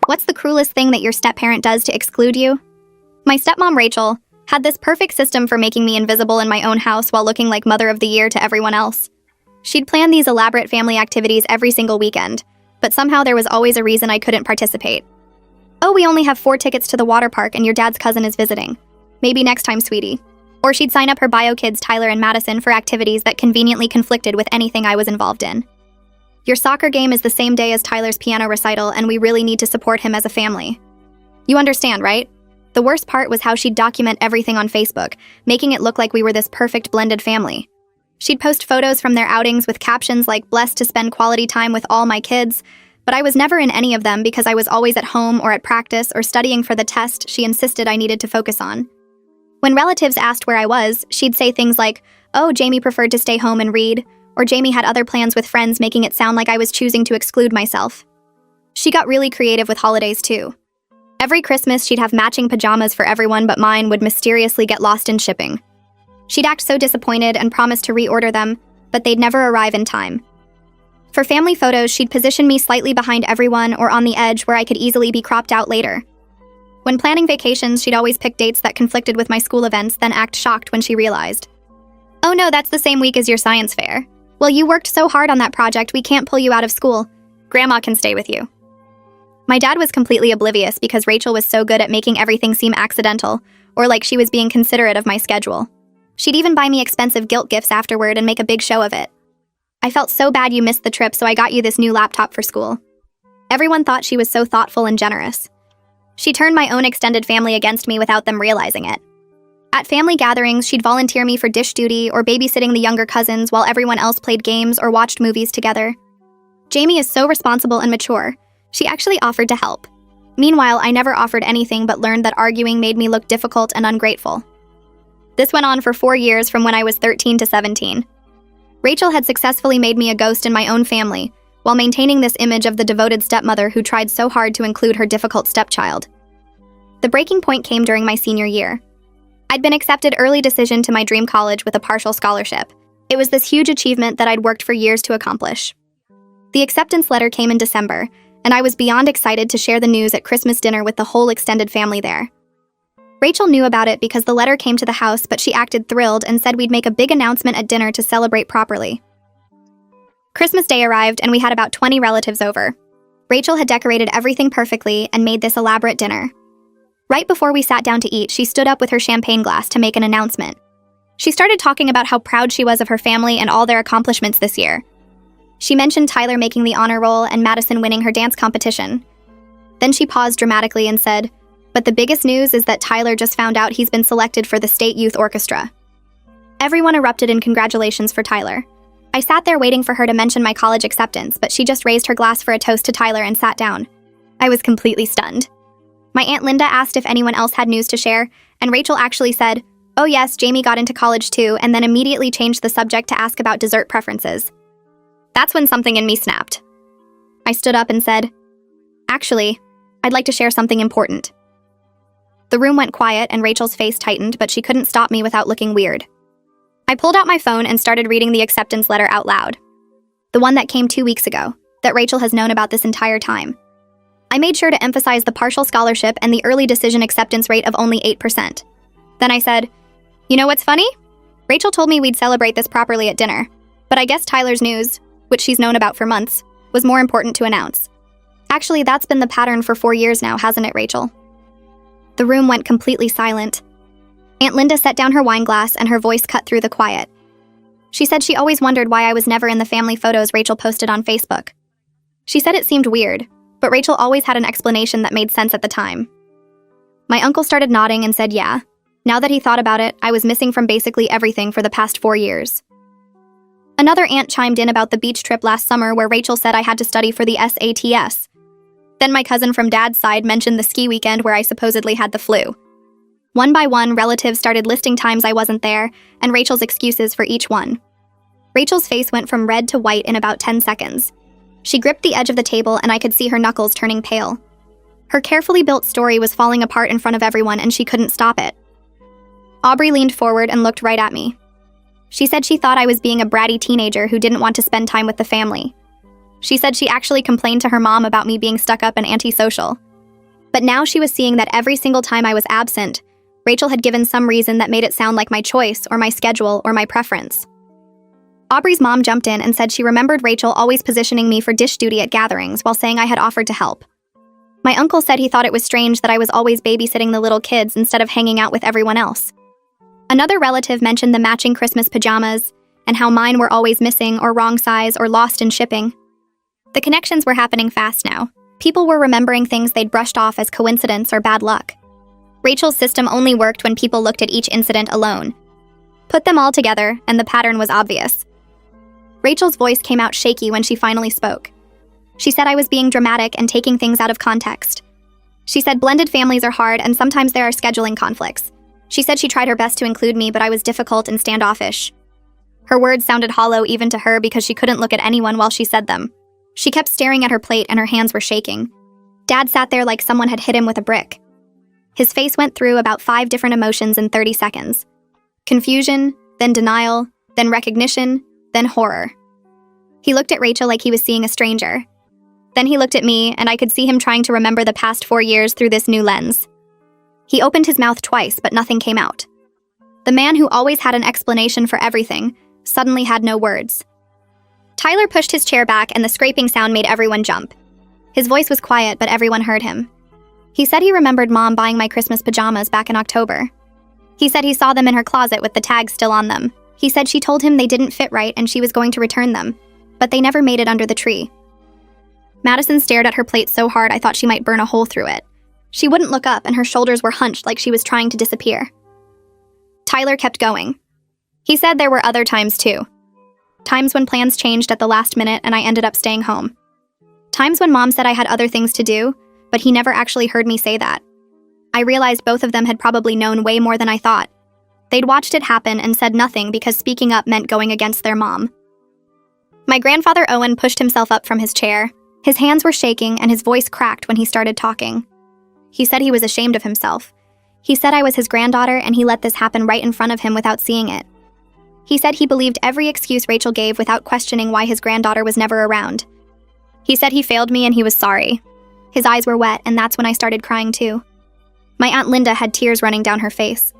What's the cruelest thing that your step-parent does to exclude you? My stepmom, Rachel, had this perfect system for making me invisible in my own house while looking like Mother of the Year to everyone else. She'd plan these elaborate family activities every single weekend, but somehow there was always a reason I couldn't participate. Oh, we only have 4 tickets to the water park and your dad's cousin is visiting. Maybe next time, sweetie. Or she'd sign up her bio kids, Tyler and Madison, for activities that conveniently conflicted with anything I was involved in. Your soccer game is the same day as Tyler's piano recital, and we really need to support him as a family. You understand, right? The worst part was how she'd document everything on Facebook, making it look like we were this perfect blended family. She'd post photos from their outings with captions like "blessed to spend quality time with all my kids," but I was never in any of them because I was always at home or at practice or studying for the test she insisted I needed to focus on. When relatives asked where I was, she'd say things like, "Oh, Jamie preferred to stay home and read," or Jamie had other plans with friends, making it sound like I was choosing to exclude myself. She got really creative with holidays too. Every Christmas, she'd have matching pajamas for everyone, but mine would mysteriously get lost in shipping. She'd act so disappointed and promise to reorder them, but they'd never arrive in time. For family photos, she'd position me slightly behind everyone or on the edge where I could easily be cropped out later. When planning vacations, she'd always pick dates that conflicted with my school events, then act shocked when she realized. "Oh no, that's the same week as your science fair. Well, you worked so hard on that project, we can't pull you out of school. Grandma can stay with you." My dad was completely oblivious because Rachel was so good at making everything seem accidental, or like she was being considerate of my schedule. She'd even buy me expensive guilt gifts afterward and make a big show of it. "I felt so bad you missed the trip, so I got you this new laptop for school." Everyone thought she was so thoughtful and generous. She turned my own extended family against me without them realizing it. At family gatherings, she'd volunteer me for dish duty or babysitting the younger cousins while everyone else played games or watched movies together. Jamie is so responsible and mature. She actually offered to help. Meanwhile, I never offered anything but learned that arguing made me look difficult and ungrateful. This went on for 4 years, from when I was 13 to 17. Rachel had successfully made me a ghost in my own family, while maintaining this image of the devoted stepmother who tried so hard to include her difficult stepchild. The breaking point came during my senior year. I'd been accepted early decision to my dream college with a partial scholarship. It was this huge achievement that I'd worked for years to accomplish. The acceptance letter came in December, and I was beyond excited to share the news at Christmas dinner with the whole extended family there. Rachel knew about it because the letter came to the house, but she acted thrilled and said we'd make a big announcement at dinner to celebrate properly. Christmas Day arrived, and we had about 20 relatives over. Rachel had decorated everything perfectly and made this elaborate dinner. Right before we sat down to eat, she stood up with her champagne glass to make an announcement. She started talking about how proud she was of her family and all their accomplishments this year. She mentioned Tyler making the honor roll and Madison winning her dance competition. Then she paused dramatically and said, "But the biggest news is that Tyler just found out he's been selected for the State Youth Orchestra." Everyone erupted in congratulations for Tyler. I sat there waiting for her to mention my college acceptance, but she just raised her glass for a toast to Tyler and sat down. I was completely stunned. My Aunt Linda asked if anyone else had news to share, and Rachel actually said, "Oh yes, Jamie got into college too," and then immediately changed the subject to ask about dessert preferences. That's when something in me snapped. I stood up and said, "Actually, I'd like to share something important." The room went quiet and Rachel's face tightened, but she couldn't stop me without looking weird. I pulled out my phone and started reading the acceptance letter out loud. The one that came 2 weeks ago, that Rachel has known about this entire time. I made sure to emphasize the partial scholarship and the early decision acceptance rate of only 8%. Then I said, "You know what's funny? Rachel told me we'd celebrate this properly at dinner, but I guess Tyler's news, which she's known about for months, was more important to announce. Actually, that's been the pattern for 4 years now, hasn't it, Rachel?" The room went completely silent. Aunt Linda set down her wine glass and her voice cut through the quiet. She said she always wondered why I was never in the family photos Rachel posted on Facebook. She said it seemed weird, but Rachel always had an explanation that made sense at the time. My uncle started nodding and said yeah. Now that he thought about it, I was missing from basically everything for the past 4 years. Another aunt chimed in about the beach trip last summer where Rachel said I had to study for the SATs. Then my cousin from Dad's side mentioned the ski weekend where I supposedly had the flu. One by one, relatives started listing times I wasn't there and Rachel's excuses for each one. Rachel's face went from red to white in about 10 seconds. She gripped the edge of the table and I could see her knuckles turning pale. Her carefully built story was falling apart in front of everyone and she couldn't stop it. Aubrey leaned forward and looked right at me. She said she thought I was being a bratty teenager who didn't want to spend time with the family. She said she actually complained to her mom about me being stuck up and antisocial. But now she was seeing that every single time I was absent, Rachel had given some reason that made it sound like my choice or my schedule or my preference. Aubrey's mom jumped in and said she remembered Rachel always positioning me for dish duty at gatherings while saying I had offered to help. My uncle said he thought it was strange that I was always babysitting the little kids instead of hanging out with everyone else. Another relative mentioned the matching Christmas pajamas and how mine were always missing or wrong size or lost in shipping. The connections were happening fast now. People were remembering things they'd brushed off as coincidence or bad luck. Rachel's system only worked when people looked at each incident alone. Put them all together, and the pattern was obvious. Rachel's voice came out shaky when she finally spoke. She said I was being dramatic and taking things out of context. She said blended families are hard and sometimes there are scheduling conflicts. She said she tried her best to include me, but I was difficult and standoffish. Her words sounded hollow even to her because she couldn't look at anyone while she said them. She kept staring at her plate and her hands were shaking. Dad sat there like someone had hit him with a brick. His face went through about 5 different emotions in 30 seconds. Confusion, then denial, then recognition, then horror. He looked at Rachel like he was seeing a stranger. Then he looked at me, and I could see him trying to remember the past 4 years through this new lens. He opened his mouth twice, but nothing came out. The man who always had an explanation for everything suddenly had no words. Tyler pushed his chair back, and the scraping sound made everyone jump. His voice was quiet, but everyone heard him. He said he remembered Mom buying my Christmas pajamas back in October. He said he saw them in her closet with the tags still on them. He said she told him they didn't fit right and she was going to return them, but they never made it under the tree. Madison stared at her plate so hard I thought she might burn a hole through it. She wouldn't look up and her shoulders were hunched like she was trying to disappear. Tyler kept going. He said there were other times too. Times when plans changed at the last minute and I ended up staying home. Times when Mom said I had other things to do, but he never actually heard me say that. I realized both of them had probably known way more than I thought. They'd watched it happen and said nothing because speaking up meant going against their mom. My grandfather Owen pushed himself up from his chair. His hands were shaking and his voice cracked when he started talking. He said he was ashamed of himself. He said I was his granddaughter and he let this happen right in front of him without seeing it. He said he believed every excuse Rachel gave without questioning why his granddaughter was never around. He said he failed me and he was sorry. His eyes were wet, and that's when I started crying too. My Aunt Linda had tears running down her face.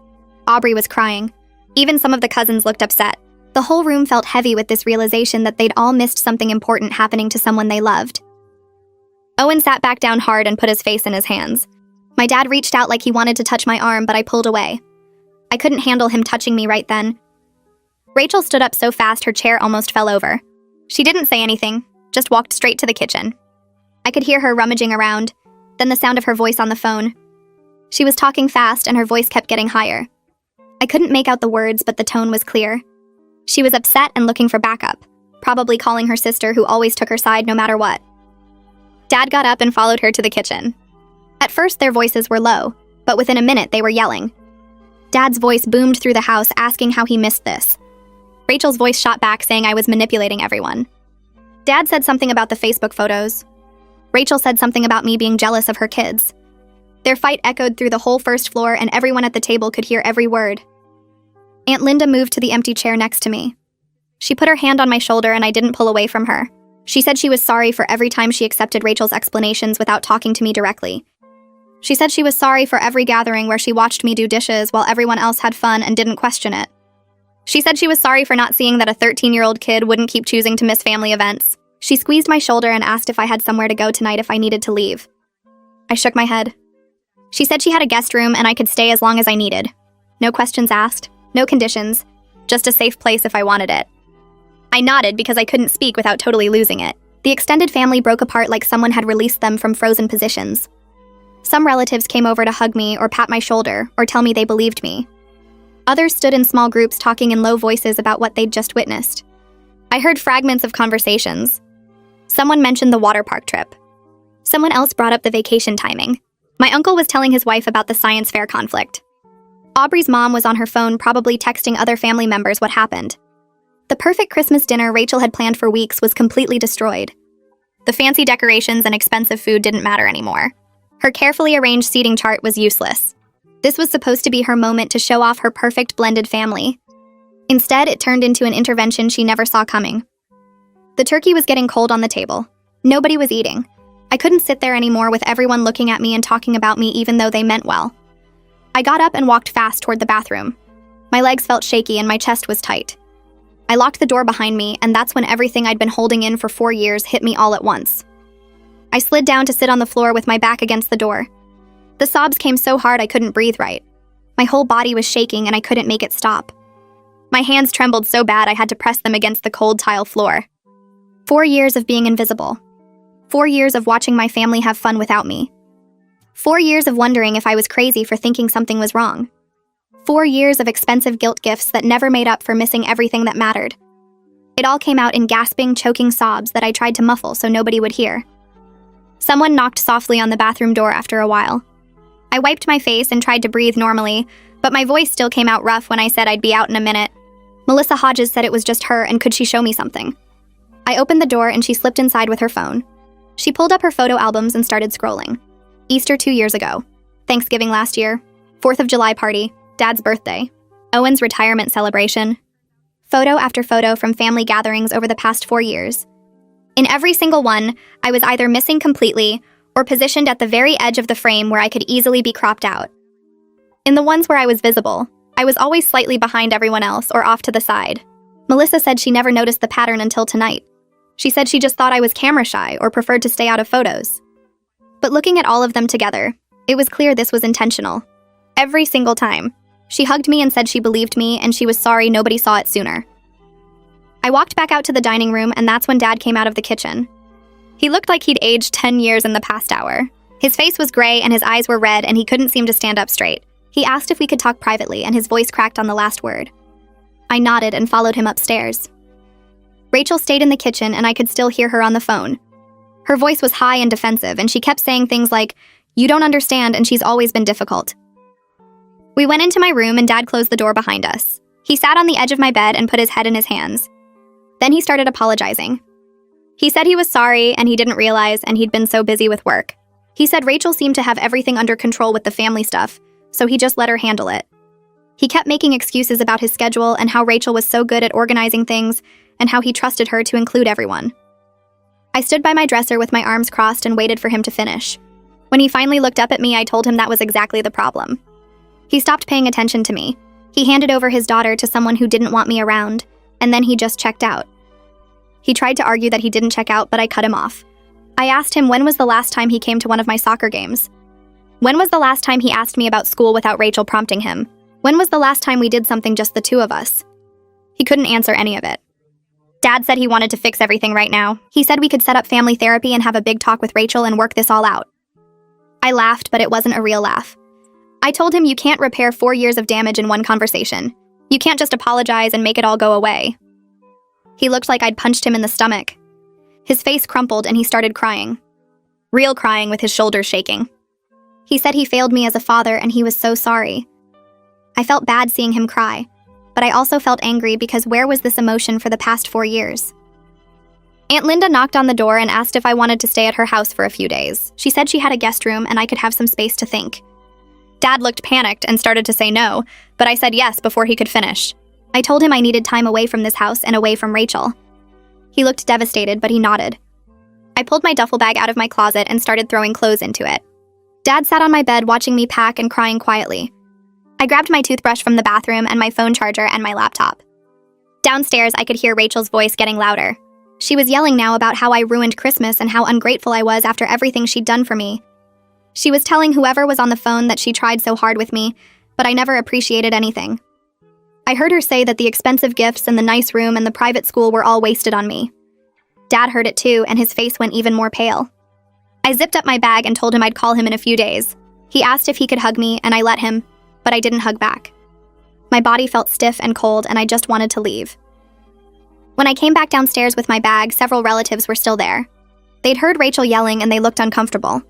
Aubrey was crying. Even some of the cousins looked upset. The whole room felt heavy with this realization that they'd all missed something important happening to someone they loved. Owen sat back down hard and put his face in his hands. My dad reached out like he wanted to touch my arm, but I pulled away. I couldn't handle him touching me right then. Rachel stood up so fast her chair almost fell over. She didn't say anything, just walked straight to the kitchen. I could hear her rummaging around, then the sound of her voice on the phone. She was talking fast and her voice kept getting higher. I couldn't make out the words, but the tone was clear. She was upset and looking for backup, probably calling her sister who always took her side no matter what. Dad got up and followed her to the kitchen. At first their voices were low, but within a minute they were yelling. Dad's voice boomed through the house asking how he missed this. Rachel's voice shot back saying I was manipulating everyone. Dad said something about the Facebook photos. Rachel said something about me being jealous of her kids. Their fight echoed through the whole first floor and everyone at the table could hear every word. Aunt Linda moved to the empty chair next to me. She put her hand on my shoulder and I didn't pull away from her. She said she was sorry for every time she accepted Rachel's explanations without talking to me directly. She said she was sorry for every gathering where she watched me do dishes while everyone else had fun and didn't question it. She said she was sorry for not seeing that a 13-year-old kid wouldn't keep choosing to miss family events. She squeezed my shoulder and asked if I had somewhere to go tonight if I needed to leave. I shook my head. She said she had a guest room and I could stay as long as I needed. No questions asked, no conditions, just a safe place if I wanted it. I nodded because I couldn't speak without totally losing it. The extended family broke apart like someone had released them from frozen positions. Some relatives came over to hug me or pat my shoulder or tell me they believed me. Others stood in small groups talking in low voices about what they'd just witnessed. I heard fragments of conversations. Someone mentioned the water park trip. Someone else brought up the vacation timing. My uncle was telling his wife about the science fair conflict. Aubrey's mom was on her phone probably texting other family members what happened. The perfect Christmas dinner Rachel had planned for weeks was completely destroyed. The fancy decorations and expensive food didn't matter anymore. Her carefully arranged seating chart was useless. This was supposed to be her moment to show off her perfect blended family. Instead, it turned into an intervention she never saw coming. The turkey was getting cold on the table. Nobody was eating. I couldn't sit there anymore with everyone looking at me and talking about me even though they meant well. I got up and walked fast toward the bathroom. My legs felt shaky and my chest was tight. I locked the door behind me, and that's when everything I'd been holding in for 4 years hit me all at once. I slid down to sit on the floor with my back against the door. The sobs came so hard I couldn't breathe right. My whole body was shaking and I couldn't make it stop. My hands trembled so bad I had to press them against the cold tile floor. 4 years of being invisible. 4 years of watching my family have fun without me. 4 years of wondering if I was crazy for thinking something was wrong. 4 years of expensive guilt gifts that never made up for missing everything that mattered. It all came out in gasping, choking sobs that I tried to muffle so nobody would hear. Someone knocked softly on the bathroom door after a while. I wiped my face and tried to breathe normally, but my voice still came out rough when I said I'd be out in a minute. Melissa Hodges said it was just her and could she show me something. I opened the door and she slipped inside with her phone. She pulled up her photo albums and started scrolling. Easter 2 years ago. Thanksgiving last year. 4th of July party. Dad's birthday. Owen's retirement celebration. Photo after photo from family gatherings over the past 4 years. In every single one, I was either missing completely or positioned at the very edge of the frame where I could easily be cropped out. In the ones where I was visible, I was always slightly behind everyone else or off to the side. Melissa said she never noticed the pattern until tonight. She said she just thought I was camera shy or preferred to stay out of photos. But looking at all of them together, it was clear this was intentional. Every single time. She hugged me and said she believed me and she was sorry nobody saw it sooner. I walked back out to the dining room and that's when Dad came out of the kitchen. He looked like he'd aged 10 years in the past hour. His face was gray and his eyes were red and he couldn't seem to stand up straight. He asked if we could talk privately and his voice cracked on the last word. I nodded and followed him upstairs. Rachel stayed in the kitchen and I could still hear her on the phone. Her voice was high and defensive and she kept saying things like, "You don't understand and she's always been difficult." We went into my room and Dad closed the door behind us. He sat on the edge of my bed and put his head in his hands. Then he started apologizing. He said he was sorry and he didn't realize and he'd been so busy with work. He said Rachel seemed to have everything under control with the family stuff, so he just let her handle it. He kept making excuses about his schedule and how Rachel was so good at organizing things and how he trusted her to include everyone. I stood by my dresser with my arms crossed and waited for him to finish. When he finally looked up at me, I told him that was exactly the problem. He stopped paying attention to me. He handed over his daughter to someone who didn't want me around, and then he just checked out. He tried to argue that he didn't check out, but I cut him off. I asked him when was the last time he came to one of my soccer games. When was the last time he asked me about school without Rachel prompting him? When was the last time we did something just the two of us? He couldn't answer any of it. Dad said he wanted to fix everything right now. He said we could set up family therapy and have a big talk with Rachel and work this all out. I laughed, but it wasn't a real laugh. I told him you can't repair 4 years of damage in one conversation. You can't just apologize and make it all go away. He looked like I'd punched him in the stomach. His face crumpled and he started crying. Real crying with his shoulders shaking. He said he failed me as a father and he was so sorry. I felt bad seeing him cry, but I also felt angry because where was this emotion for the past 4 years? Aunt Linda knocked on the door and asked if I wanted to stay at her house for a few days. She said she had a guest room and I could have some space to think. Dad looked panicked and started to say no, but I said yes before he could finish. I told him I needed time away from this house and away from Rachel. He looked devastated, but he nodded. I pulled my duffel bag out of my closet and started throwing clothes into it. Dad sat on my bed watching me pack and crying quietly. I grabbed my toothbrush from the bathroom and my phone charger and my laptop. Downstairs, I could hear Rachel's voice getting louder. She was yelling now about how I ruined Christmas and how ungrateful I was after everything she'd done for me. She was telling whoever was on the phone that she tried so hard with me, but I never appreciated anything. I heard her say that the expensive gifts and the nice room and the private school were all wasted on me. Dad heard it too, and his face went even more pale. I zipped up my bag and told him I'd call him in a few days. He asked if he could hug me, and I let him, but I didn't hug back. My body felt stiff and cold, and I just wanted to leave. When I came back downstairs with my bag, several relatives were still there. They'd heard Rachel yelling, and they looked uncomfortable.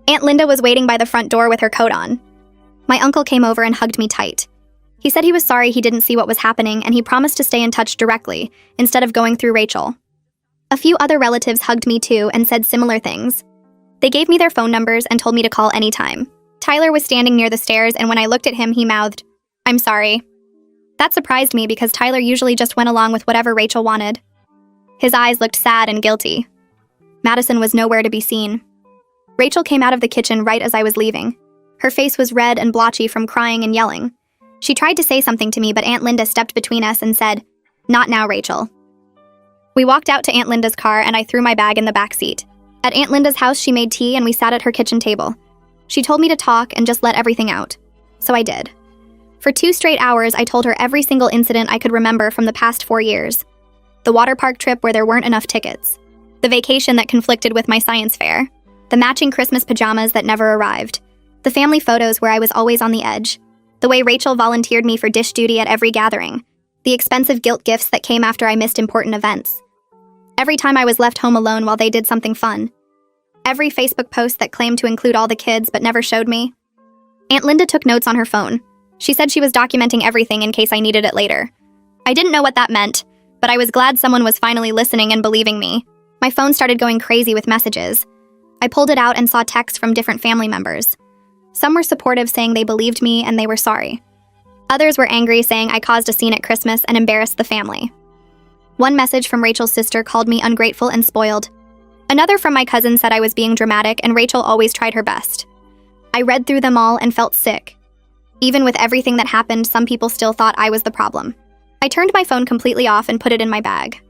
Aunt Linda was waiting by the front door with her coat on. My uncle came over and hugged me tight. He said he was sorry he didn't see what was happening, and he promised to stay in touch directly, instead of going through Rachel. A few other relatives hugged me too and said similar things. They gave me their phone numbers and told me to call anytime. Tyler was standing near the stairs, and when I looked at him, he mouthed, "I'm sorry." That surprised me because Tyler usually just went along with whatever Rachel wanted. His eyes looked sad and guilty. Madison was nowhere to be seen. Rachel came out of the kitchen right as I was leaving. Her face was red and blotchy from crying and yelling. She tried to say something to me, but Aunt Linda stepped between us and said, "Not now, Rachel." We walked out to Aunt Linda's car and I threw my bag in the back seat. At Aunt Linda's house, she made tea and we sat at her kitchen table. She told me to talk and just let everything out. So I did. For 2 straight hours, I told her every single incident I could remember from the past 4 years. The water park trip where there weren't enough tickets. The vacation that conflicted with my science fair. The matching Christmas pajamas that never arrived. The family photos where I was always on the edge. The way Rachel volunteered me for dish duty at every gathering. The expensive guilt gifts that came after I missed important events. Every time I was left home alone while they did something fun. Every Facebook post that claimed to include all the kids but never showed me. Aunt Linda took notes on her phone. She said she was documenting everything in case I needed it later. I didn't know what that meant, but I was glad someone was finally listening and believing me. My phone started going crazy with messages. I pulled it out and saw texts from different family members. Some were supportive, saying they believed me and they were sorry. Others were angry, saying I caused a scene at Christmas and embarrassed the family. One message from Rachel's sister called me ungrateful and spoiled. Another from my cousin said I was being dramatic and Rachel always tried her best. I read through them all and felt sick. Even with everything that happened, some people still thought I was the problem. I turned my phone completely off and put it in my bag.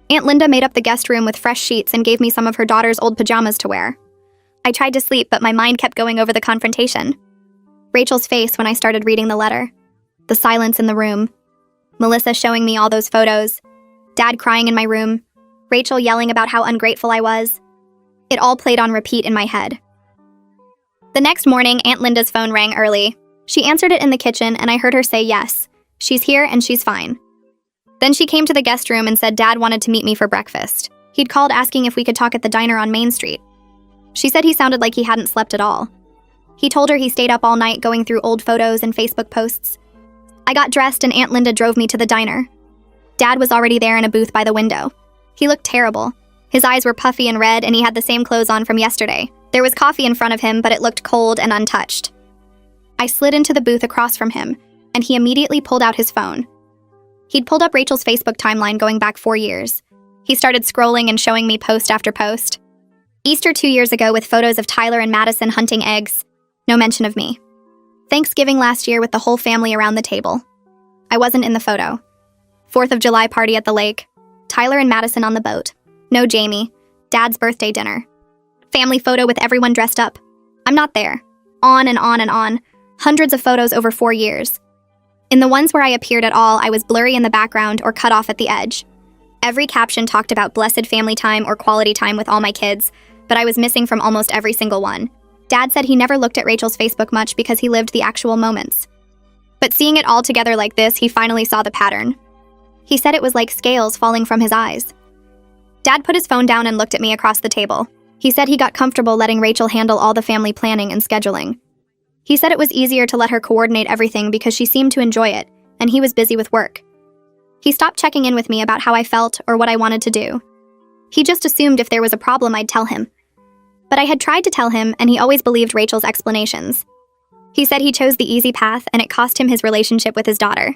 Aunt Linda made up the guest room with fresh sheets and gave me some of her daughter's old pajamas to wear. I tried to sleep, but my mind kept going over the confrontation. Rachel's face when I started reading the letter. The silence in the room. Melissa showing me all those photos. Dad crying in my room. Rachel yelling about how ungrateful I was. It all played on repeat in my head. The next morning, Aunt Linda's phone rang early. She answered it in the kitchen, and I heard her say yes. She's here and she's fine. Then she came to the guest room and said Dad wanted to meet me for breakfast. He'd called asking if we could talk at the diner on Main Street. She said he sounded like he hadn't slept at all. He told her he stayed up all night going through old photos and Facebook posts. I got dressed and Aunt Linda drove me to the diner. Dad was already there in a booth by the window. He looked terrible. His eyes were puffy and red and he had the same clothes on from yesterday. There was coffee in front of him, but it looked cold and untouched. I slid into the booth across from him, and he immediately pulled out his phone. He'd pulled up Rachel's Facebook timeline going back 4 years. He started scrolling and showing me post after post. Easter 2 years ago with photos of Tyler and Madison hunting eggs. No mention of me. Thanksgiving last year with the whole family around the table. I wasn't in the photo. 4th of July party at the lake. Tyler and Madison on the boat. No Jamie. Dad's birthday dinner. Family photo with everyone dressed up. I'm not there. On and on and on. Hundreds of photos over 4 years. In the ones where I appeared at all, I was blurry in the background or cut off at the edge. Every caption talked about blessed family time or quality time with all my kids, but I was missing from almost every single one. Dad said he never looked at Rachel's Facebook much because he lived the actual moments. But seeing it all together like this, he finally saw the pattern. He said it was like scales falling from his eyes. Dad put his phone down and looked at me across the table. He said he got comfortable letting Rachel handle all the family planning and scheduling. He said it was easier to let her coordinate everything because she seemed to enjoy it, and he was busy with work. He stopped checking in with me about how I felt or what I wanted to do. He just assumed if there was a problem, I'd tell him. But I had tried to tell him, and he always believed Rachel's explanations. He said he chose the easy path, and it cost him his relationship with his daughter.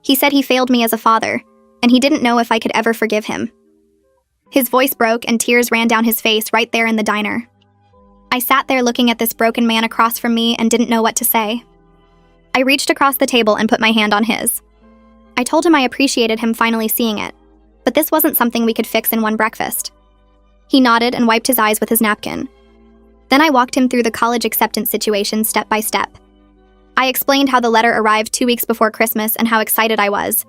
He said he failed me as a father, and he didn't know if I could ever forgive him. His voice broke, and tears ran down his face right there in the diner. I sat there looking at this broken man across from me and didn't know what to say. I reached across the table and put my hand on his. I told him I appreciated him finally seeing it, but this wasn't something we could fix in one breakfast. He nodded and wiped his eyes with his napkin. Then I walked him through the college acceptance situation step by step. I explained how the letter arrived 2 weeks before Christmas and how excited I was.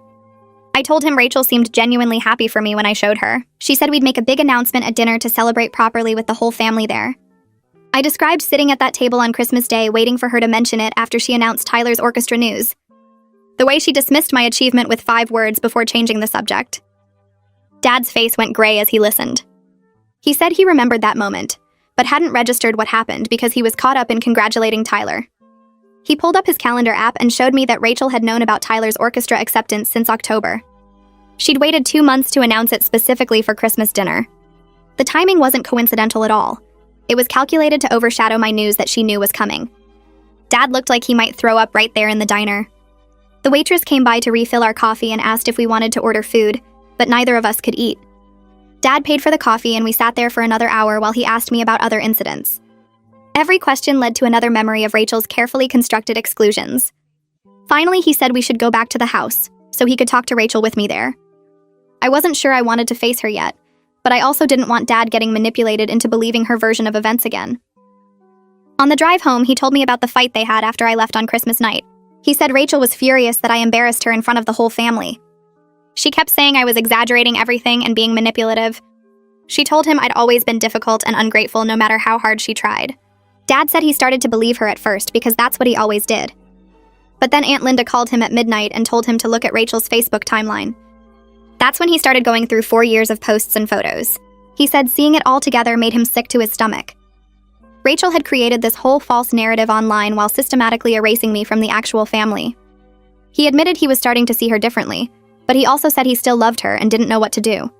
I told him Rachel seemed genuinely happy for me when I showed her. She said we'd make a big announcement at dinner to celebrate properly with the whole family there. I described sitting at that table on Christmas Day waiting for her to mention it after she announced Tyler's orchestra news. The way she dismissed my achievement with 5 words before changing the subject. Dad's face went gray as he listened. He said he remembered that moment, but hadn't registered what happened because he was caught up in congratulating Tyler. He pulled up his calendar app and showed me that Rachel had known about Tyler's orchestra acceptance since October. She'd waited 2 months to announce it specifically for Christmas dinner. The timing wasn't coincidental at all. It was calculated to overshadow my news that she knew was coming. Dad looked like he might throw up right there in the diner. The waitress came by to refill our coffee and asked if we wanted to order food, but neither of us could eat. Dad paid for the coffee and we sat there for another hour while he asked me about other incidents. Every question led to another memory of Rachel's carefully constructed exclusions. Finally, he said we should go back to the house, so he could talk to Rachel with me there. I wasn't sure I wanted to face her yet, but I also didn't want Dad getting manipulated into believing her version of events again. On the drive home, he told me about the fight they had after I left on Christmas night. He said Rachel was furious that I embarrassed her in front of the whole family. She kept saying I was exaggerating everything and being manipulative. She told him I'd always been difficult and ungrateful no matter how hard she tried. Dad said he started to believe her at first because that's what he always did. But then Aunt Linda called him at midnight and told him to look at Rachel's Facebook timeline. That's when he started going through 4 years of posts and photos. He said seeing it all together made him sick to his stomach. Rachel had created this whole false narrative online while systematically erasing me from the actual family. He admitted he was starting to see her differently, but he also said he still loved her and didn't know what to do.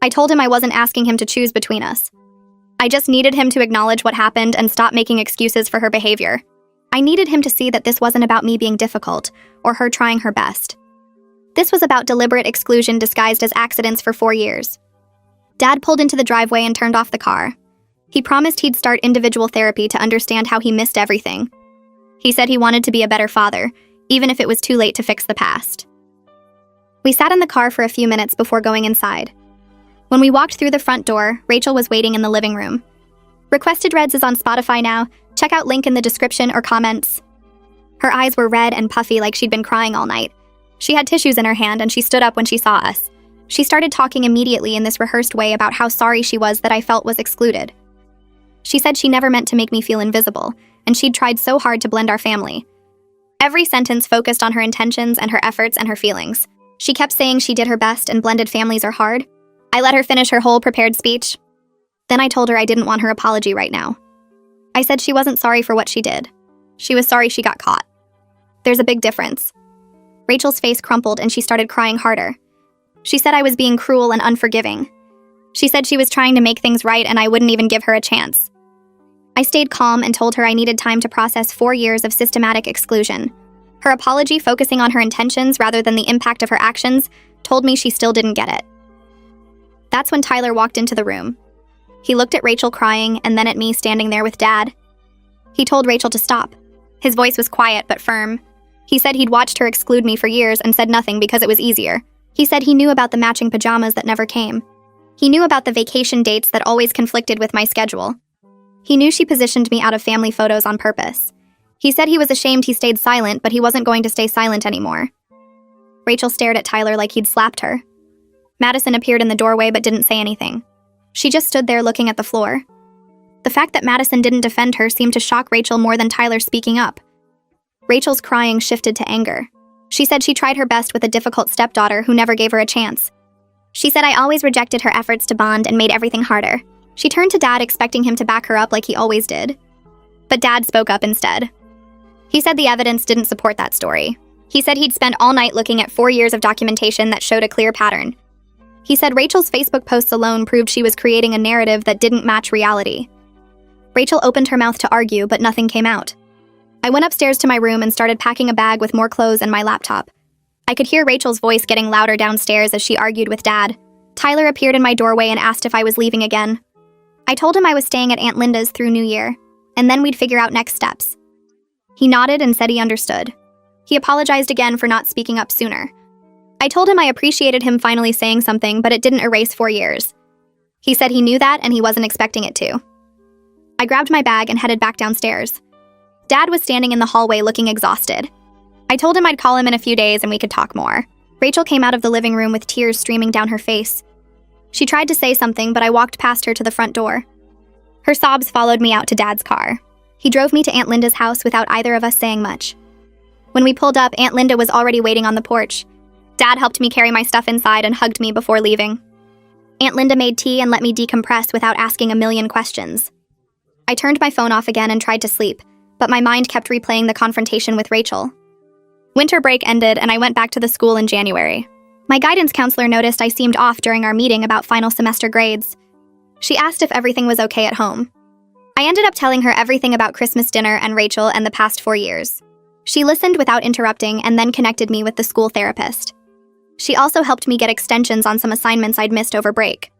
I told him I wasn't asking him to choose between us. I just needed him to acknowledge what happened and stop making excuses for her behavior. I needed him to see that this wasn't about me being difficult or her trying her best. This was about deliberate exclusion disguised as accidents for 4 years. Dad pulled into the driveway and turned off the car. He promised he'd start individual therapy to understand how he missed everything. He said he wanted to be a better father, even if it was too late to fix the past. We sat in the car for a few minutes before going inside. When we walked through the front door, Rachel was waiting in the living room. Requested Reds is on Spotify now. Check out link in the description or comments. Her eyes were red and puffy like she'd been crying all night. She had tissues in her hand and she stood up when she saw us. She started talking immediately in this rehearsed way about how sorry she was that I felt was excluded. She said she never meant to make me feel invisible, and she'd tried so hard to blend our family. Every sentence focused on her intentions and her efforts and her feelings. She kept saying she did her best and blended families are hard. I let her finish her whole prepared speech. Then I told her I didn't want her apology right now. I said she wasn't sorry for what she did. She was sorry she got caught. There's a big difference. Rachel's face crumpled and she started crying harder. She said I was being cruel and unforgiving. She said she was trying to make things right and I wouldn't even give her a chance. I stayed calm and told her I needed time to process 4 years of systematic exclusion. Her apology, focusing on her intentions rather than the impact of her actions, told me she still didn't get it. That's when Tyler walked into the room. He looked at Rachel crying and then at me standing there with Dad. He told Rachel to stop. His voice was quiet but firm. He said he'd watched her exclude me for years and said nothing because it was easier. He said he knew about the matching pajamas that never came. He knew about the vacation dates that always conflicted with my schedule. He knew she positioned me out of family photos on purpose. He said he was ashamed he stayed silent, but he wasn't going to stay silent anymore. Rachel stared at Tyler like he'd slapped her. Madison appeared in the doorway but didn't say anything. She just stood there looking at the floor. The fact that Madison didn't defend her seemed to shock Rachel more than Tyler speaking up. Rachel's crying shifted to anger. She said she tried her best with a difficult stepdaughter who never gave her a chance. She said I always rejected her efforts to bond and made everything harder. She turned to Dad expecting him to back her up like he always did. But Dad spoke up instead. He said the evidence didn't support that story. He said he'd spent all night looking at 4 years of documentation that showed a clear pattern. He said Rachel's Facebook posts alone proved she was creating a narrative that didn't match reality. Rachel opened her mouth to argue, but nothing came out. I went upstairs to my room and started packing a bag with more clothes and my laptop. I could hear Rachel's voice getting louder downstairs as she argued with Dad. Tyler appeared in my doorway and asked if I was leaving again. I told him I was staying at Aunt Linda's through New Year, and then we'd figure out next steps. He nodded and said he understood. He apologized again for not speaking up sooner. I told him I appreciated him finally saying something, but it didn't erase 4 years. He said he knew that and he wasn't expecting it to. I grabbed my bag and headed back downstairs. Dad was standing in the hallway looking exhausted. I told him I'd call him in a few days and we could talk more. Rachel came out of the living room with tears streaming down her face. She tried to say something, but I walked past her to the front door. Her sobs followed me out to Dad's car. He drove me to Aunt Linda's house without either of us saying much. When we pulled up, Aunt Linda was already waiting on the porch. Dad helped me carry my stuff inside and hugged me before leaving. Aunt Linda made tea and let me decompress without asking a million questions. I turned my phone off again and tried to sleep, but my mind kept replaying the confrontation with Rachel. Winter break ended and I went back to the school in January. My guidance counselor noticed I seemed off during our meeting about final semester grades. She asked if everything was okay at home. I ended up telling her everything about Christmas dinner and Rachel and the past 4 years. She listened without interrupting and then connected me with the school therapist. She also helped me get extensions on some assignments I'd missed over break.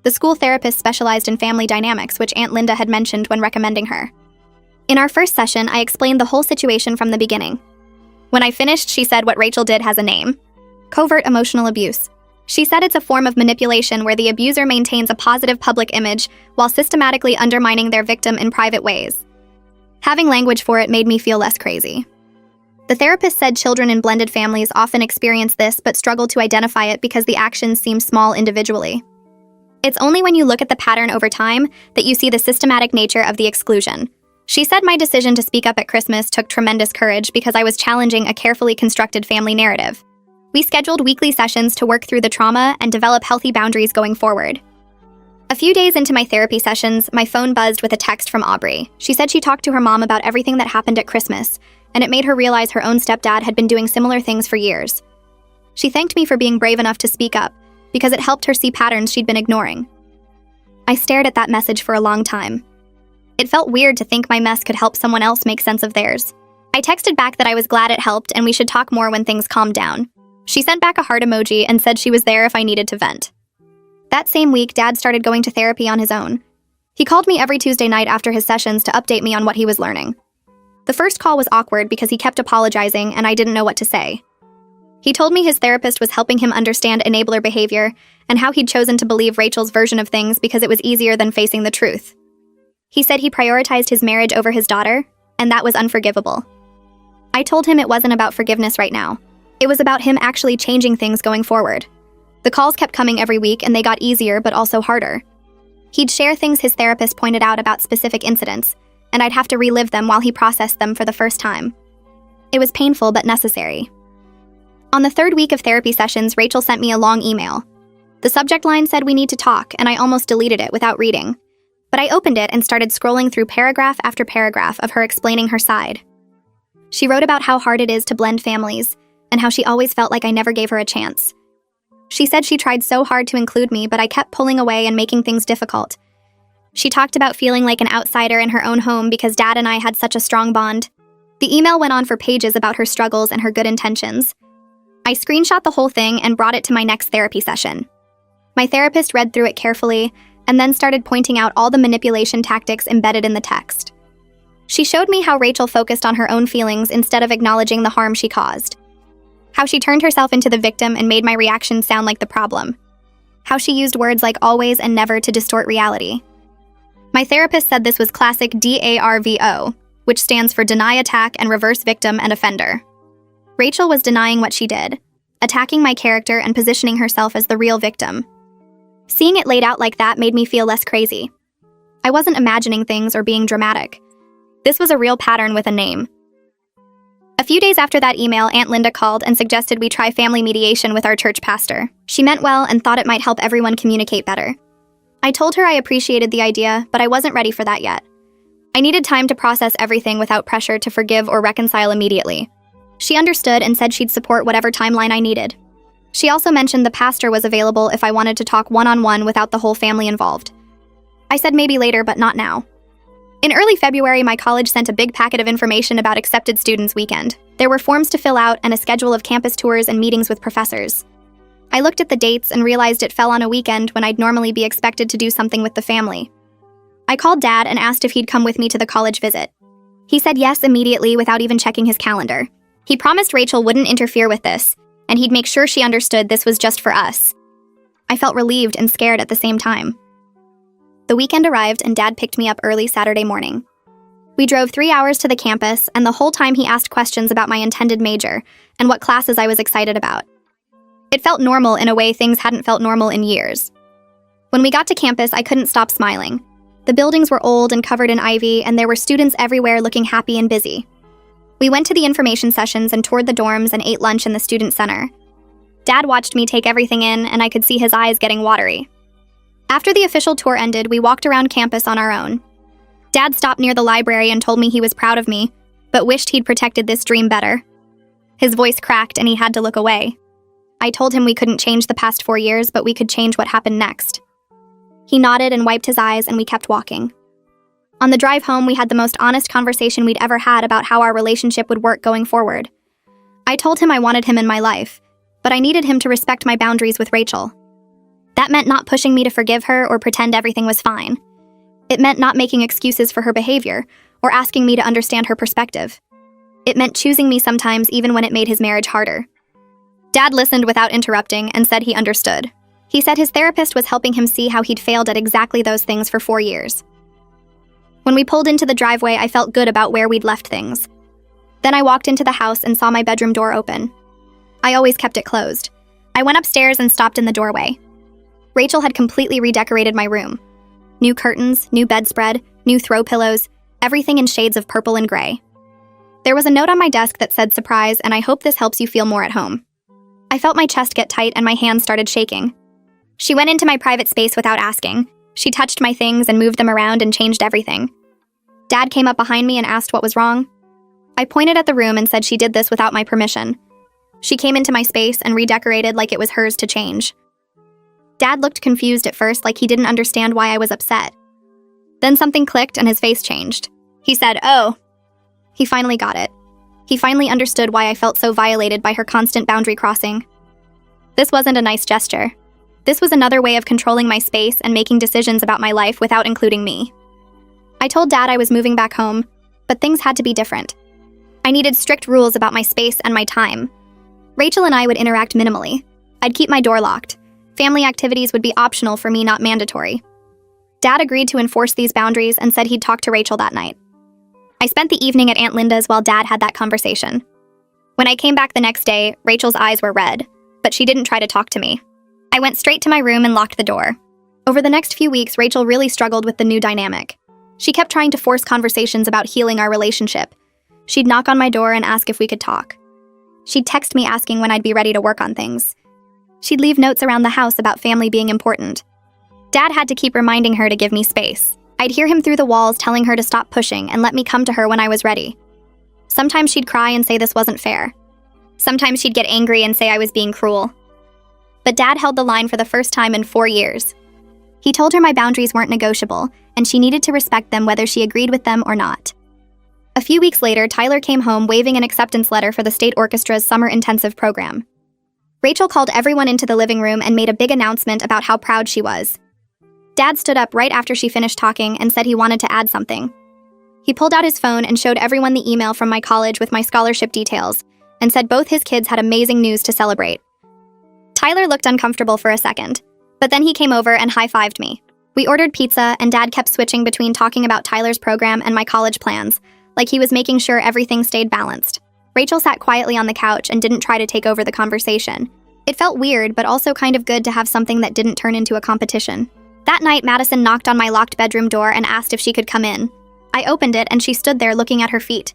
The school therapist specialized in family dynamics, which Aunt Linda had mentioned when recommending her. In our first session, I explained the whole situation from the beginning. When I finished, she said what Rachel did has a name: covert emotional abuse. She said it's a form of manipulation where the abuser maintains a positive public image while systematically undermining their victim in private ways. Having language for it made me feel less crazy. The therapist said children in blended families often experience this but struggle to identify it because the actions seem small individually. It's only when you look at the pattern over time that you see the systematic nature of the exclusion. She said my decision to speak up at Christmas took tremendous courage because I was challenging a carefully constructed family narrative. We scheduled weekly sessions to work through the trauma and develop healthy boundaries going forward. A few days into my therapy sessions, my phone buzzed with a text from Aubrey. She said she talked to her mom about everything that happened at Christmas, and it made her realize her own stepdad had been doing similar things for years. She thanked me for being brave enough to speak up, because it helped her see patterns she'd been ignoring. I stared at that message for a long time. It felt weird to think my mess could help someone else make sense of theirs. I texted back that I was glad it helped and we should talk more when things calmed down. She sent back a heart emoji and said she was there if I needed to vent. That same week, Dad started going to therapy on his own. He called me every Tuesday night after his sessions to update me on what he was learning. The first call was awkward because he kept apologizing and I didn't know what to say. He told me his therapist was helping him understand enabler behavior and how he'd chosen to believe Rachel's version of things because it was easier than facing the truth. He said he prioritized his marriage over his daughter, and that was unforgivable. I told him it wasn't about forgiveness right now. It was about him actually changing things going forward. The calls kept coming every week and they got easier but also harder. He'd share things his therapist pointed out about specific incidents, and I'd have to relive them while he processed them for the first time. It was painful but necessary. On the third week of therapy sessions, Rachel sent me a long email. The subject line said we need to talk, and I almost deleted it without reading. But I opened it and started scrolling through paragraph after paragraph of her explaining her side. She wrote about how hard it is to blend families, and how she always felt like I never gave her a chance. She said she tried so hard to include me, but I kept pulling away and making things difficult. She talked about feeling like an outsider in her own home because Dad and I had such a strong bond. The email went on for pages about her struggles and her good intentions. I screenshot the whole thing and brought it to my next therapy session. My therapist read through it carefully and then started pointing out all the manipulation tactics embedded in the text. She showed me how Rachel focused on her own feelings instead of acknowledging the harm she caused. How she turned herself into the victim and made my reaction sound like the problem. How she used words like always and never to distort reality. My therapist said this was classic DARVO, which stands for deny, attack, and reverse victim and offender. Rachel was denying what she did, attacking my character and positioning herself as the real victim. Seeing it laid out like that made me feel less crazy. I wasn't imagining things or being dramatic. This was a real pattern with a name. A few days after that email, Aunt Linda called and suggested we try family mediation with our church pastor. She meant well and thought it might help everyone communicate better. I told her I appreciated the idea, but I wasn't ready for that yet. I needed time to process everything without pressure to forgive or reconcile immediately. She understood and said she'd support whatever timeline I needed. She also mentioned the pastor was available if I wanted to talk one-on-one without the whole family involved. I said maybe later, but not now. In early February, my college sent a big packet of information about Accepted Students Weekend. There were forms to fill out and a schedule of campus tours and meetings with professors. I looked at the dates and realized it fell on a weekend when I'd normally be expected to do something with the family. I called Dad and asked if he'd come with me to the college visit. He said yes immediately without even checking his calendar. He promised Rachel wouldn't interfere with this, and he'd make sure she understood this was just for us. I felt relieved and scared at the same time. The weekend arrived and Dad picked me up early Saturday morning. We drove 3 hours to the campus, and the whole time he asked questions about my intended major and what classes I was excited about. It felt normal in a way things hadn't felt normal in years. When we got to campus, I couldn't stop smiling. The buildings were old and covered in ivy, and there were students everywhere looking happy and busy. We went to the information sessions and toured the dorms and ate lunch in the student center. Dad watched me take everything in, and I could see his eyes getting watery. After the official tour ended, we walked around campus on our own. Dad stopped near the library and told me he was proud of me, but wished he'd protected this dream better. His voice cracked and he had to look away. I told him we couldn't change the past 4 years, but we could change what happened next. He nodded and wiped his eyes, and we kept walking. On the drive home, we had the most honest conversation we'd ever had about how our relationship would work going forward. I told him I wanted him in my life, but I needed him to respect my boundaries with Rachel. That meant not pushing me to forgive her or pretend everything was fine. It meant not making excuses for her behavior or asking me to understand her perspective. It meant choosing me sometimes even when it made his marriage harder. Dad listened without interrupting and said he understood. He said his therapist was helping him see how he'd failed at exactly those things for 4 years. When we pulled into the driveway, I felt good about where we'd left things. Then I walked into the house and saw my bedroom door open. I always kept it closed. I went upstairs and stopped in the doorway. Rachel had completely redecorated my room. New curtains, new bedspread, new throw pillows, everything in shades of purple and gray. There was a note on my desk that said surprise, and I hope this helps you feel more at home. I felt my chest get tight and my hands started shaking. She went into my private space without asking. She touched my things and moved them around and changed everything. Dad came up behind me and asked what was wrong. I pointed at the room and said she did this without my permission. She came into my space and redecorated like it was hers to change. Dad looked confused at first, like he didn't understand why I was upset. Then something clicked and his face changed. He said, "Oh." He finally got it. He finally understood why I felt so violated by her constant boundary crossing. This wasn't a nice gesture. This was another way of controlling my space and making decisions about my life without including me. I told Dad I was moving back home, but things had to be different. I needed strict rules about my space and my time. Rachel and I would interact minimally. I'd keep my door locked. Family activities would be optional for me, not mandatory. Dad agreed to enforce these boundaries and said he'd talk to Rachel that night. I spent the evening at Aunt Linda's while Dad had that conversation. When I came back the next day, Rachel's eyes were red, but she didn't try to talk to me. I went straight to my room and locked the door. Over the next few weeks, Rachel really struggled with the new dynamic. She kept trying to force conversations about healing our relationship. She'd knock on my door and ask if we could talk. She'd text me asking when I'd be ready to work on things. She'd leave notes around the house about family being important. Dad had to keep reminding her to give me space. I'd hear him through the walls telling her to stop pushing and let me come to her when I was ready. Sometimes she'd cry and say this wasn't fair. Sometimes she'd get angry and say I was being cruel. But Dad held the line for the first time in 4 years. He told her my boundaries weren't negotiable, and she needed to respect them whether she agreed with them or not. A few weeks later, Tyler came home waving an acceptance letter for the state orchestra's summer intensive program. Rachel called everyone into the living room and made a big announcement about how proud she was. Dad stood up right after she finished talking and said he wanted to add something. He pulled out his phone and showed everyone the email from my college with my scholarship details, and said both his kids had amazing news to celebrate. Tyler looked uncomfortable for a second, but then he came over and high-fived me. We ordered pizza, and Dad kept switching between talking about Tyler's program and my college plans, like he was making sure everything stayed balanced. Rachel sat quietly on the couch and didn't try to take over the conversation. It felt weird, but also kind of good to have something that didn't turn into a competition. That night, Madison knocked on my locked bedroom door and asked if she could come in. I opened it, and she stood there looking at her feet.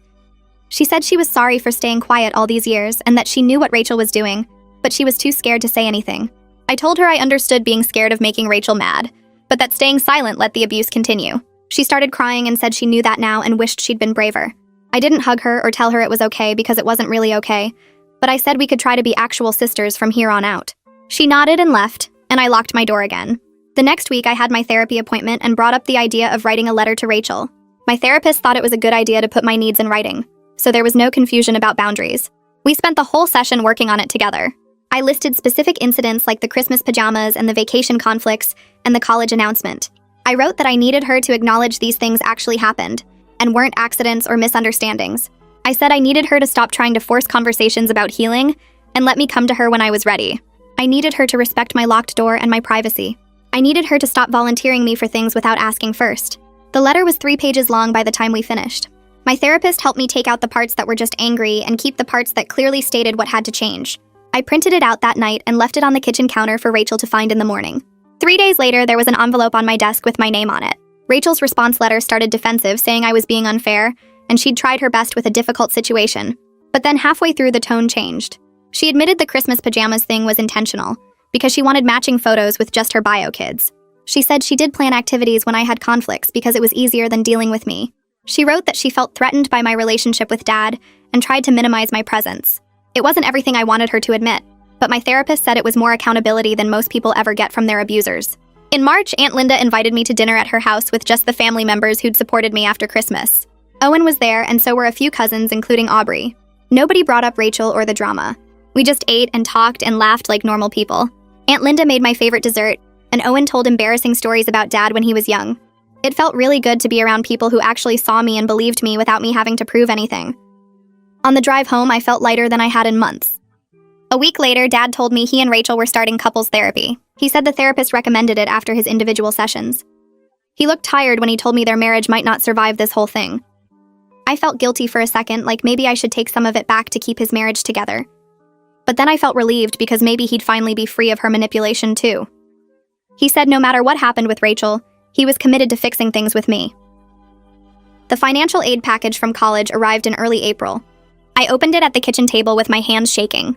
She said she was sorry for staying quiet all these years and that she knew what Rachel was doing, but she was too scared to say anything. I told her I understood being scared of making Rachel mad, but that staying silent let the abuse continue. She started crying and said she knew that now and wished she'd been braver. I didn't hug her or tell her it was okay because it wasn't really okay, but I said we could try to be actual sisters from here on out. She nodded and left, and I locked my door again. The next week, I had my therapy appointment and brought up the idea of writing a letter to Rachel. My therapist thought it was a good idea to put my needs in writing, so there was no confusion about boundaries. We spent the whole session working on it together. I listed specific incidents like the Christmas pajamas and the vacation conflicts and the college announcement. I wrote that I needed her to acknowledge these things actually happened and weren't accidents or misunderstandings. I said I needed her to stop trying to force conversations about healing and let me come to her when I was ready. I needed her to respect my locked door and my privacy. I needed her to stop volunteering me for things without asking first. The letter was 3 pages long by the time we finished. My therapist helped me take out the parts that were just angry and keep the parts that clearly stated what had to change. I printed it out that night and left it on the kitchen counter for Rachel to find in the morning. 3 days later, there was an envelope on my desk with my name on it. Rachel's response letter started defensive, saying I was being unfair, and she'd tried her best with a difficult situation. But then halfway through, the tone changed. She admitted the Christmas pajamas thing was intentional, because she wanted matching photos with just her bio kids. She said she did plan activities when I had conflicts because it was easier than dealing with me. She wrote that she felt threatened by my relationship with Dad and tried to minimize my presence. It wasn't everything I wanted her to admit, but my therapist said it was more accountability than most people ever get from their abusers. In March, Aunt Linda invited me to dinner at her house with just the family members who'd supported me after Christmas. Owen was there, and so were a few cousins, including Aubrey. Nobody brought up Rachel or the drama. We just ate and talked and laughed like normal people. Aunt Linda made my favorite dessert, and Owen told embarrassing stories about Dad when he was young. It felt really good to be around people who actually saw me and believed me without me having to prove anything. On the drive home, I felt lighter than I had in months. A week later, Dad told me he and Rachel were starting couples therapy. He said the therapist recommended it after his individual sessions. He looked tired when he told me their marriage might not survive this whole thing. I felt guilty for a second, like maybe I should take some of it back to keep his marriage together. But then I felt relieved because maybe he'd finally be free of her manipulation too. He said no matter what happened with Rachel, he was committed to fixing things with me. The financial aid package from college arrived in early April. I opened it at the kitchen table with my hands shaking.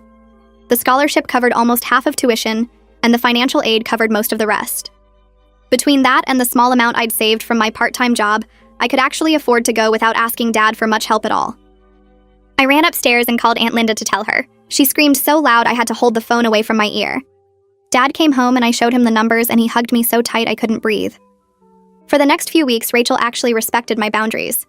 The scholarship covered almost half of tuition, and the financial aid covered most of the rest. Between that and the small amount I'd saved from my part-time job, I could actually afford to go without asking Dad for much help at all. I ran upstairs and called Aunt Linda to tell her. She screamed so loud I had to hold the phone away from my ear. Dad came home and I showed him the numbers and he hugged me so tight I couldn't breathe. For the next few weeks, Rachel actually respected my boundaries.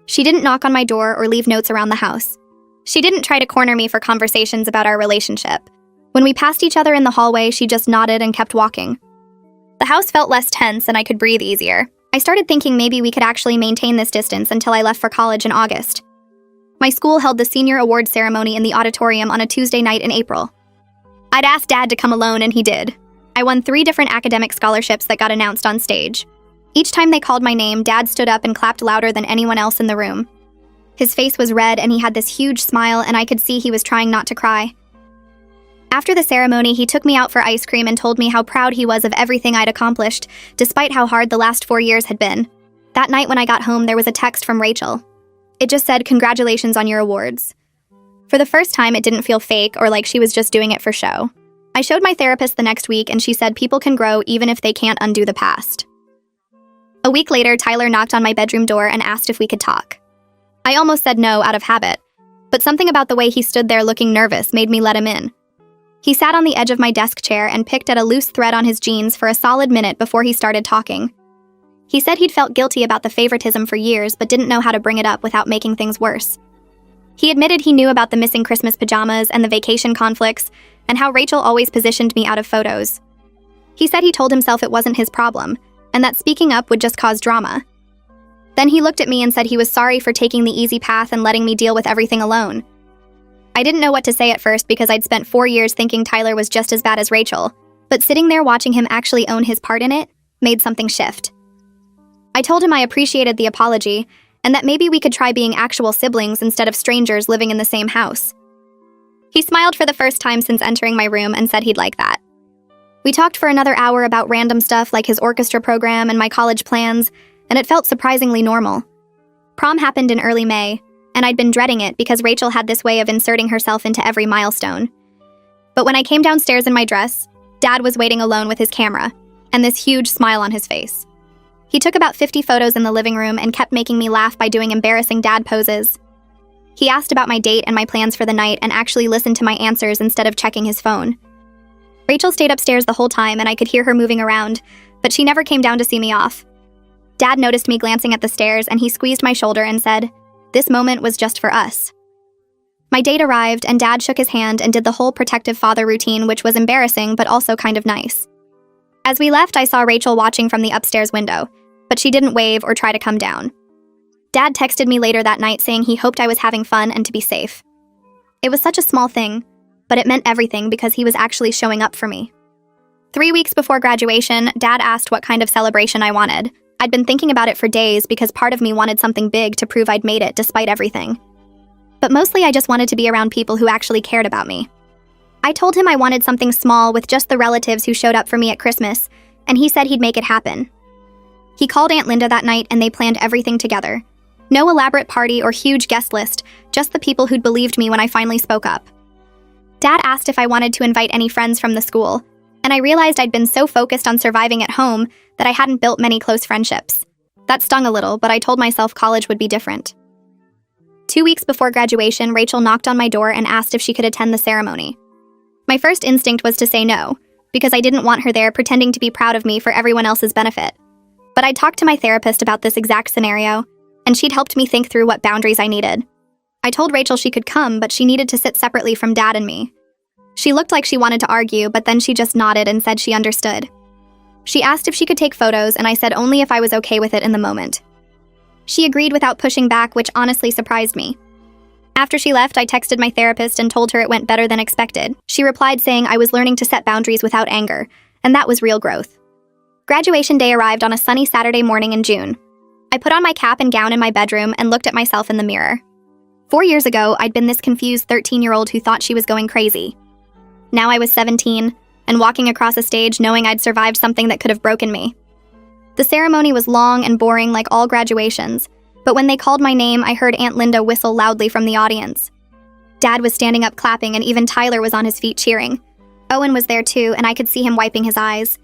She didn't knock on my door or leave notes around the house. She didn't try to corner me for conversations about our relationship. When we passed each other in the hallway, she just nodded and kept walking. The house felt less tense and I could breathe easier. I started thinking maybe we could actually maintain this distance until I left for college in August. My school held the senior award ceremony in the auditorium on a Tuesday night in April. I'd asked Dad to come alone and he did. I won 3 different academic scholarships that got announced on stage. Each time they called my name, Dad stood up and clapped louder than anyone else in the room. His face was red and he had this huge smile and I could see he was trying not to cry. After the ceremony, he took me out for ice cream and told me how proud he was of everything I'd accomplished, despite how hard the last 4 years had been. That night when I got home, there was a text from Rachel. It just said, "Congratulations on your awards." For the first time, it didn't feel fake or like she was just doing it for show. I showed my therapist the next week and she said people can grow even if they can't undo the past. A week later, Tyler knocked on my bedroom door and asked if we could talk. I almost said no out of habit, but something about the way he stood there looking nervous made me let him in. He sat on the edge of my desk chair and picked at a loose thread on his jeans for a solid minute before he started talking. He said he'd felt guilty about the favoritism for years but didn't know how to bring it up without making things worse. He admitted he knew about the missing Christmas pajamas and the vacation conflicts and how Rachel always positioned me out of photos. He said he told himself it wasn't his problem and that speaking up would just cause drama. Then he looked at me and said he was sorry for taking the easy path and letting me deal with everything alone. I didn't know what to say at first because I'd spent 4 years thinking Tyler was just as bad as Rachel, but sitting there watching him actually own his part in it made something shift. I told him I appreciated the apology and that maybe we could try being actual siblings instead of strangers living in the same house. He smiled for the first time since entering my room and said he'd like that. We talked for another hour about random stuff like his orchestra program and my college plans, and it felt surprisingly normal. Prom happened in early May, and I'd been dreading it because Rachel had this way of inserting herself into every milestone. But when I came downstairs in my dress, Dad was waiting alone with his camera, and this huge smile on his face. He took about 50 photos in the living room and kept making me laugh by doing embarrassing dad poses. He asked about my date and my plans for the night and actually listened to my answers instead of checking his phone. Rachel stayed upstairs the whole time and I could hear her moving around, but she never came down to see me off. Dad noticed me glancing at the stairs and he squeezed my shoulder and said, "This moment was just for us." My date arrived and Dad shook his hand and did the whole protective father routine, which was embarrassing but also kind of nice. As we left, I saw Rachel watching from the upstairs window, but she didn't wave or try to come down. Dad texted me later that night saying he hoped I was having fun and to be safe. It was such a small thing, but it meant everything because he was actually showing up for me. 3 weeks before graduation, Dad asked what kind of celebration I wanted. I'd been thinking about it for days because part of me wanted something big to prove I'd made it despite everything. But mostly I just wanted to be around people who actually cared about me. I told him I wanted something small with just the relatives who showed up for me at Christmas, and he said he'd make it happen. He called Aunt Linda that night and they planned everything together. No elaborate party or huge guest list, just the people who'd believed me when I finally spoke up. Dad asked if I wanted to invite any friends from the school, and I realized I'd been so focused on surviving at home that I hadn't built many close friendships. That stung a little, but I told myself college would be different. 2 weeks before graduation, Rachel knocked on my door and asked if she could attend the ceremony. My first instinct was to say no, because I didn't want her there pretending to be proud of me for everyone else's benefit. But I talked to my therapist about this exact scenario, and she'd helped me think through what boundaries I needed. I told Rachel she could come, but she needed to sit separately from Dad and me. She looked like she wanted to argue, but then she just nodded and said she understood. She asked if she could take photos, and I said only if I was okay with it in the moment. She agreed without pushing back, which honestly surprised me. After she left, I texted my therapist and told her it went better than expected. She replied saying I was learning to set boundaries without anger, and that was real growth. Graduation day arrived on a sunny Saturday morning in June. I put on my cap and gown in my bedroom and looked at myself in the mirror. 4 years ago, I'd been this confused 13-year-old who thought she was going crazy. Now I was 17, and walking across a stage knowing I'd survived something that could have broken me. The ceremony was long and boring like all graduations, but when they called my name, I heard Aunt Linda whistle loudly from the audience. Dad was standing up clapping, and even Tyler was on his feet cheering. Owen was there too, and I could see him wiping his eyes.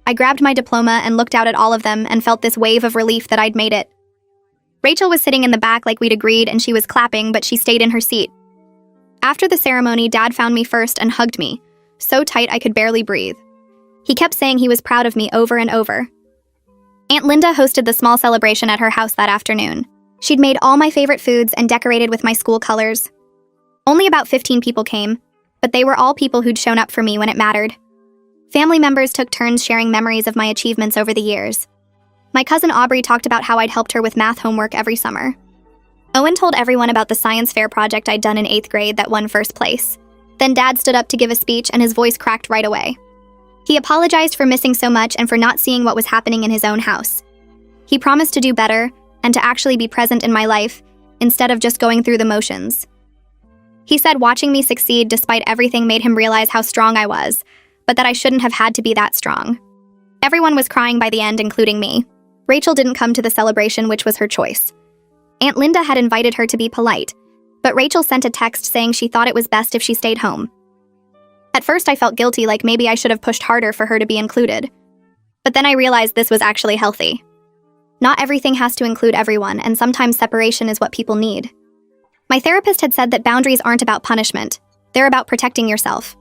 I grabbed my diploma and looked out at all of them and felt this wave of relief that I'd made it. Rachel was sitting in the back like we'd agreed, and she was clapping, but she stayed in her seat. After the ceremony, Dad found me first and hugged me, so tight I could barely breathe. He kept saying he was proud of me over and over. Aunt Linda hosted the small celebration at her house that afternoon. She'd made all my favorite foods and decorated with my school colors. Only about 15 people came, but they were all people who'd shown up for me when it mattered. Family members took turns sharing memories of my achievements over the years. My cousin Aubrey talked about how I'd helped her with math homework every summer. Owen told everyone about the science fair project I'd done in 8th grade that won first place. Then Dad stood up to give a speech, and his voice cracked right away. He apologized for missing so much and for not seeing what was happening in his own house. He promised to do better and to actually be present in my life instead of just going through the motions. He said watching me succeed despite everything made him realize how strong I was, but that I shouldn't have had to be that strong. Everyone was crying by the end, including me. Rachel didn't come to the celebration, which was her choice. Aunt Linda had invited her to be polite, but Rachel sent a text saying she thought it was best if she stayed home. At first, I felt guilty, like maybe I should have pushed harder for her to be included. But then I realized this was actually healthy. Not everything has to include everyone, and sometimes separation is what people need. My therapist had said that boundaries aren't about punishment. They're about protecting yourself.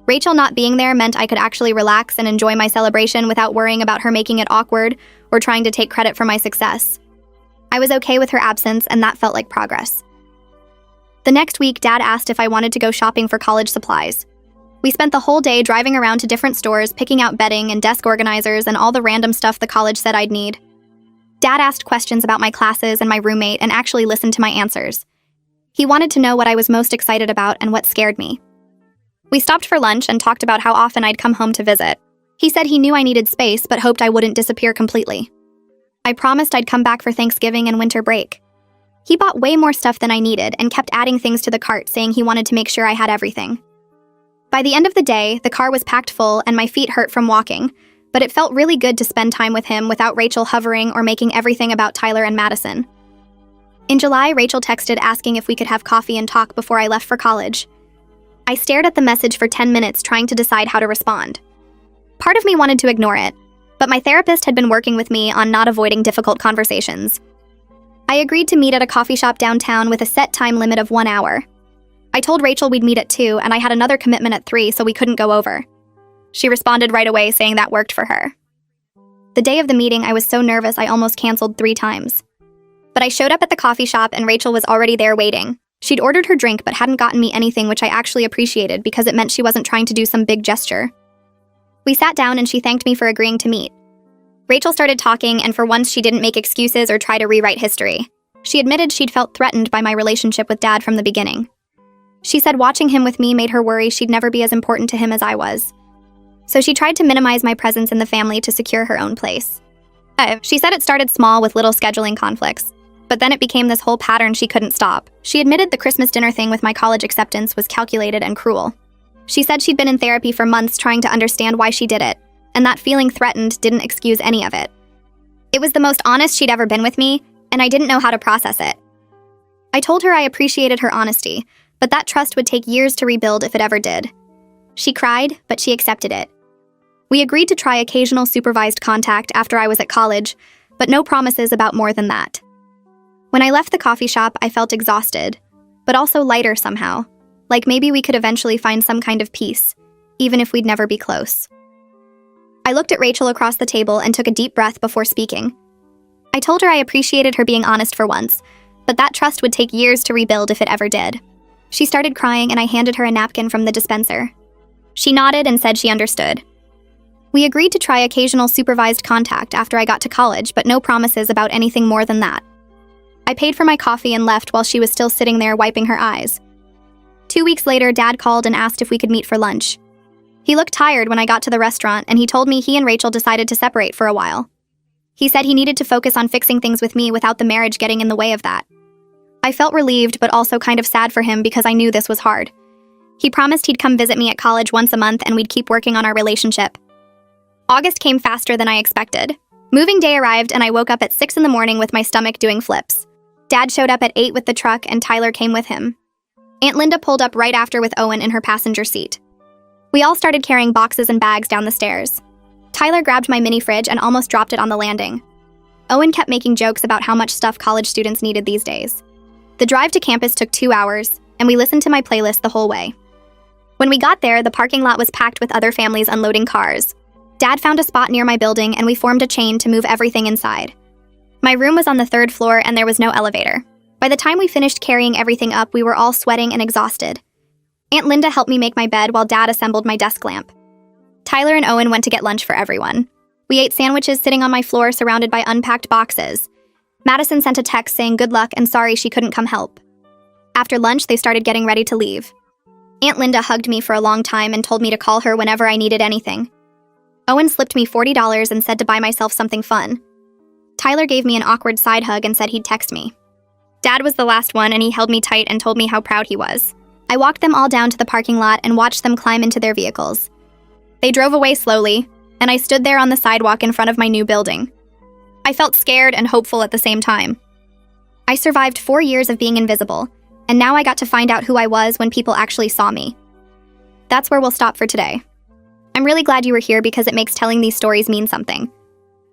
Rachel not being there meant I could actually relax and enjoy my celebration without worrying about her making it awkward or trying to take credit for my success. I was okay with her absence, and that felt like progress. The next week, Dad asked if I wanted to go shopping for college supplies. We spent the whole day driving around to different stores, picking out bedding and desk organizers and all the random stuff the college said I'd need. Dad asked questions about my classes and my roommate and actually listened to my answers. He wanted to know what I was most excited about and what scared me. We stopped for lunch and talked about how often I'd come home to visit. He said he knew I needed space but hoped I wouldn't disappear completely. I promised I'd come back for Thanksgiving and winter break. He bought way more stuff than I needed and kept adding things to the cart, saying he wanted to make sure I had everything. By the end of the day, the car was packed full and my feet hurt from walking, but it felt really good to spend time with him without Rachel hovering or making everything about Tyler and Madison. In July, Rachel texted asking if we could have coffee and talk before I left for college. I stared at the message for 10 minutes trying to decide how to respond. Part of me wanted to ignore it, but my therapist had been working with me on not avoiding difficult conversations. I agreed to meet at a coffee shop downtown with a set time limit of 1 hour. I told Rachel we'd meet at 2, and I had another commitment at 3, so we couldn't go over. She responded right away saying that worked for her. The day of the meeting, I was so nervous I almost canceled 3 times. But I showed up at the coffee shop and Rachel was already there waiting. She'd ordered her drink but hadn't gotten me anything, which I actually appreciated because it meant she wasn't trying to do some big gesture. We sat down and she thanked me for agreeing to meet. Rachel started talking, and for once she didn't make excuses or try to rewrite history. She admitted she'd felt threatened by my relationship with Dad from the beginning. She said watching him with me made her worry she'd never be as important to him as I was. So she tried to minimize my presence in the family to secure her own place. She said it started small with little scheduling conflicts, but then it became this whole pattern she couldn't stop. She admitted the Christmas dinner thing with my college acceptance was calculated and cruel. She said she'd been in therapy for months trying to understand why she did it, and that feeling threatened didn't excuse any of it. It was the most honest she'd ever been with me, and I didn't know how to process it. I told her I appreciated her honesty, but that trust would take years to rebuild if it ever did. She cried, but she accepted it. We agreed to try occasional supervised contact after I was at college, but no promises about more than that. When I left the coffee shop, I felt exhausted, but also lighter somehow, like maybe we could eventually find some kind of peace, even if we'd never be close. I looked at Rachel across the table and took a deep breath before speaking. I told her I appreciated her being honest for once, but that trust would take years to rebuild if it ever did. She started crying and I handed her a napkin from the dispenser. She nodded and said she understood. We agreed to try occasional supervised contact after I got to college, but no promises about anything more than that. I paid for my coffee and left while she was still sitting there wiping her eyes. 2 weeks later, Dad called and asked if we could meet for lunch. He looked tired when I got to the restaurant, and he told me he and Rachel decided to separate for a while. He said he needed to focus on fixing things with me without the marriage getting in the way of that. I felt relieved, but also kind of sad for him because I knew this was hard. He promised he'd come visit me at college once a month and we'd keep working on our relationship. August came faster than I expected. Moving day arrived and I woke up at 6 in the morning with my stomach doing flips. Dad showed up at 8 with the truck and Tyler came with him. Aunt Linda pulled up right after with Owen in her passenger seat. We all started carrying boxes and bags down the stairs. Tyler grabbed my mini fridge and almost dropped it on the landing. Owen kept making jokes about how much stuff college students needed these days. The drive to campus took 2 hours, and we listened to my playlist the whole way. When we got there, the parking lot was packed with other families unloading cars. Dad found a spot near my building and we formed a chain to move everything inside. My room was on the 3rd floor and there was no elevator. By the time we finished carrying everything up, we were all sweating and exhausted. Aunt Linda helped me make my bed while Dad assembled my desk lamp. Tyler and Owen went to get lunch for everyone. We ate sandwiches sitting on my floor surrounded by unpacked boxes. Madison sent a text saying good luck and sorry she couldn't come help. After lunch, they started getting ready to leave. Aunt Linda hugged me for a long time and told me to call her whenever I needed anything. Owen slipped me $40 and said to buy myself something fun. Tyler gave me an awkward side hug and said he'd text me. Dad was the last one and he held me tight and told me how proud he was. I walked them all down to the parking lot and watched them climb into their vehicles. They drove away slowly, and I stood there on the sidewalk in front of my new building. I felt scared and hopeful at the same time. I survived 4 years of being invisible, and now I got to find out who I was when people actually saw me. That's where we'll stop for today. I'm really glad you were here because it makes telling these stories mean something.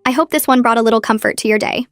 I hope this one brought a little comfort to your day.